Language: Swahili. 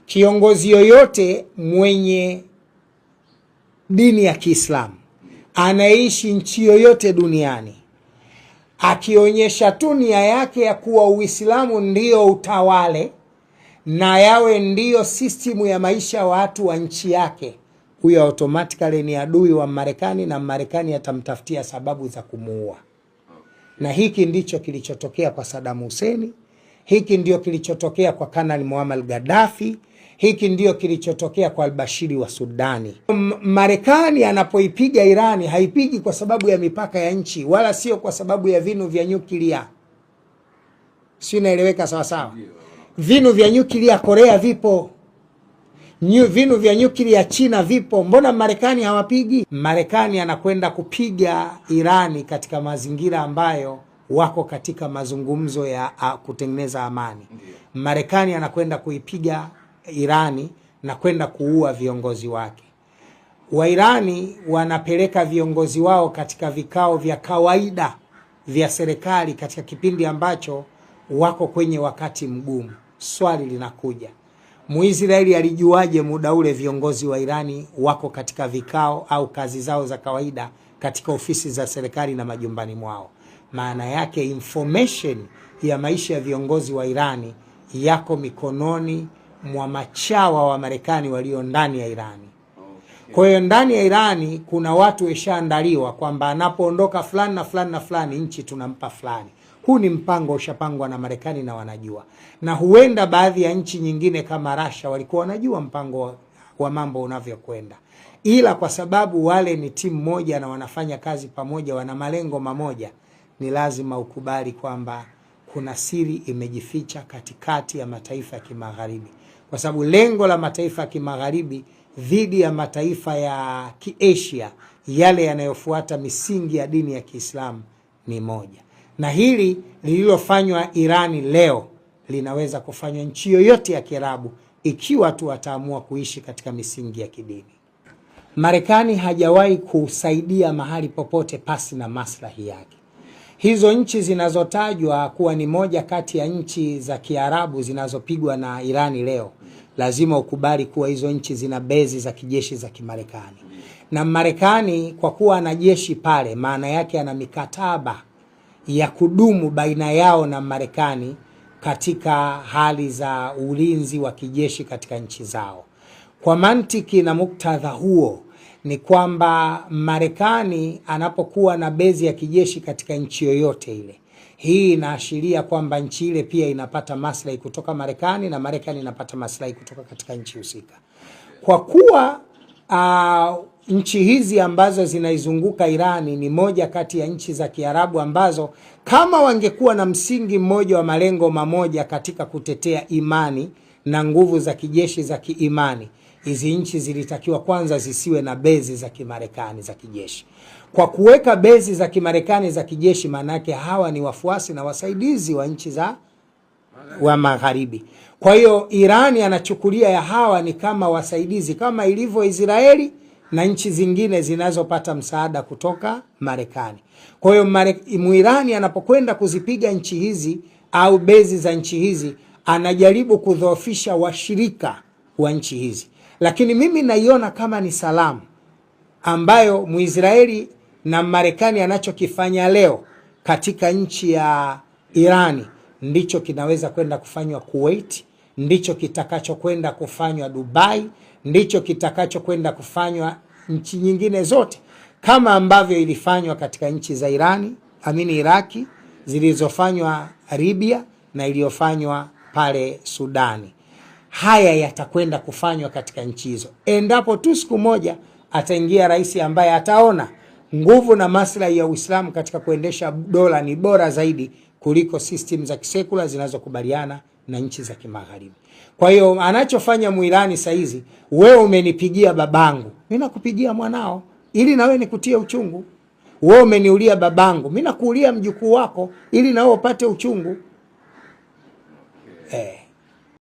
Kiongozi yoyote mwenye dini ya Kiislamu anaishi nchi yoyote duniani akionyesha tu nia yake ya kuwa Uislamu ndio utawale na yawe ndio system ya maisha watu wa nchi yake, huyo automatically ni adui wa Marekani na Marekani atamtafutia sababu za kumuua. Na hiki ndicho kilichotokea kwa Saddam Hussein, hiki ndio kilichotokea kwa Kanali Muammar Gaddafi, hiki ndio kilichotokea kwa al-Bashiri wa Sudani. Marekani anapoipiga Irani haipigi kwa sababu ya mipaka ya nchi wala sio kwa sababu ya vinu vya nyuklia. Si inaeleweka sawa sawa? Vinu vya nyuklia Korea vipo. Vinu vya nyuklia China vipo. Mbona Marekani hawapigi? Marekani anakwenda kupiga Irani katika mazingira ambayo wako katika mazungumzo ya kutengeneza amani. Marekani anakwenda kuipiga Irani na kwenda kuua viongozi wake. Wairani wanapeleka viongozi wao katika vikao vya kawaida vya serikali katika kipindi ambacho wako kwenye wakati mgumu. Swali linakuja, Muisraeli alijuaje muda ule viongozi wa Irani wako katika vikao au kazi zao za kawaida katika ofisi za serikali na majumbani mwao? Maana yake information ya maisha ya viongozi wa Irani yako mikononi mwa machawa wa Marekani walio ndani ya Irani. Kwa hiyo ndani ya Irani kuna watu weshaandaliwa kwamba anapoondoka fulani na fulani na fulani nchi tunampa fulani. Huu ni mpango ushapangwa na Marekani na wanajua. Na huenda baadhi ya nchi nyingine kama Russia walikuwa wanajua mpango wa mambo unavyokwenda. Ila kwa sababu wale ni timu moja na wanafanya kazi pamoja, wana malengo mamoja, ni lazima ukubali kwamba kuna siri imejificha katikati ya mataifa ya kimagharibi. Kwa sababu lengo la mataifa ya kimagharibi dhidi ya mataifa ya Kiasia yale yanayofuata misingi ya dini ya Kiislamu ni moja. Na hili lililofanywa Irani leo linaweza kufanywa nchi yoyote ya Kiarabu ikiwa tu wataamua kuishi katika misingi ya kidini. Marekani hajawahi kusaidia mahali popote pasi na maslahi yake. Hizo nchi zinazotajwa kuwa ni moja kati ya nchi za Kiarabu zinazopigwa na Irani leo, lazima ukubali kuwa hizo nchi zina bezi za kijeshi za Kimarekani. Na Marekani kwa kuwa ana jeshi pale, maana yake ana mikataba ya kudumu baina yao na Marekani katika hali za ulinzi wa kijeshi katika nchi zao. Kwa mantiki na muktadha huo ni kwamba Marekani anapokuwa na bezi ya kijeshi katika nchi yoyote ile, hii inaashiria kwamba nchi ile pia inapata maslahi kutoka Marekani na Marekani inapata maslahi kutoka katika nchi husika. Kwa kuwa nchi hizi ambazo zinaizunguka Irani ni moja kati ya nchi za Kiarabu ambazo kama wangekuwa na msingi mmoja wa malengo mamoja katika kutetea imani na nguvu za kijeshi za kiimani, hizi nchi zilitakiwa kwanza zisiwe na bezi za Kimarekani za kijeshi. Kwa kuweka bezi za Kimarekani za kijeshi, manake hawa ni wafuasi na wasaidizi wa nchi za wa magharibi. Kwa hiyo Irani anachukulia ya hawa ni kama wasaidizi, kama ilivyo Israeli na nchi zingine zinazopata msaada kutoka Marekani. Kwa hiyo Muirani anapokwenda kuzipiga nchi hizi au bezi za nchi hizi, anajaribu kudhoofisha washirika wa nchi hizi. Lakini mimi naiona kama ni salamu ambayo Muisraeli na Marekani anachokifanya leo katika nchi ya Irani ndicho kinaweza kwenda kufanywa Kuwait, ndicho kitakacho kwenda kufanywa Dubai, ndicho kitakacho kwenda kufanywa nchi nyingine zote, kama ambavyo ilifanywa katika nchi za Iraki, zilizofanywa Libya na iliyofanywa pale Sudani. Haya yatakwenda kufanywa katika nchi hizo endapo tu siku moja ataingia rais ambaye ataona nguvu na maslahi ya Uislamu katika kuendesha dola ni bora zaidi kuliko system za kisekula zinazokubaliana na nchi za kimagharibi. Kwa hiyo anachofanya Muirani saizi, wewe umenipigia babangu, mimi nakupigia mwanao ili na wewe nikutie uchungu. Wewe umeniulia babangu, mimi nakuulia mjukuu wako ili na wewe upate uchungu.